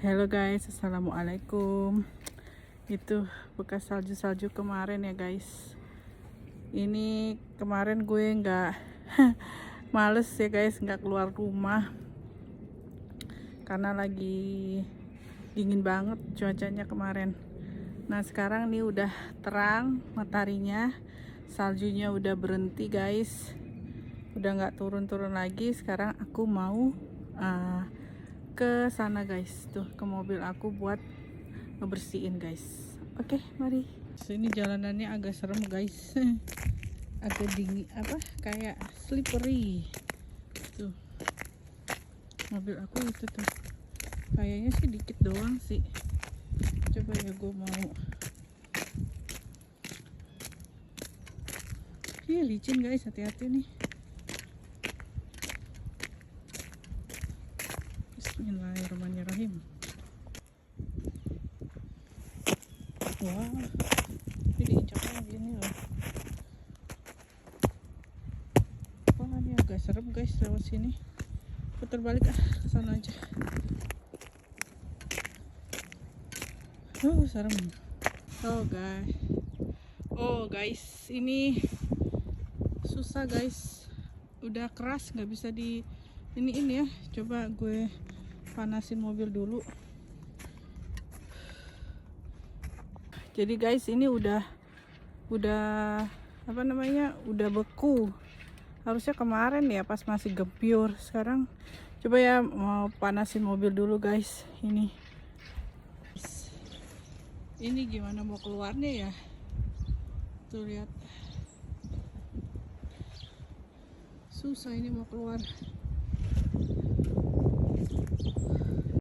Halo guys, assalamualaikum. Itu bekas salju-salju kemarin ya guys. Ini kemarin gue nggak males ya guys, nggak keluar rumah karena lagi dingin banget cuacanya kemarin. Nah sekarang nih udah terang mataharinya, saljunya udah berhenti guys, udah nggak turun-turun lagi. Sekarang aku mau ke sana guys, tuh ke mobil aku buat ngebersihin guys. Oke, mari. Sini jalanannya agak serem guys. Agak dingin, kayak slippery. Tuh mobil aku itu tuh kayaknya sih dikit doang sih. Coba ya, gue mau. Iya licin guys, hati-hati nih. Bismillahirrahmanirrahim. Wah, ini diinjaknya gini loh. Wah, ini agak serem guys lewat sini. Putar balik ke sana aja. Serem. Guys, ini susah guys. Udah keras, nggak bisa di ini ya. Coba gue panasin mobil dulu. Jadi guys, ini udah udah beku. Harusnya kemarin ya pas masih gempur. Sekarang coba ya mau panasin mobil dulu guys. Ini gimana mau keluarnya ya? Tuh lihat. Susah ini mau keluar.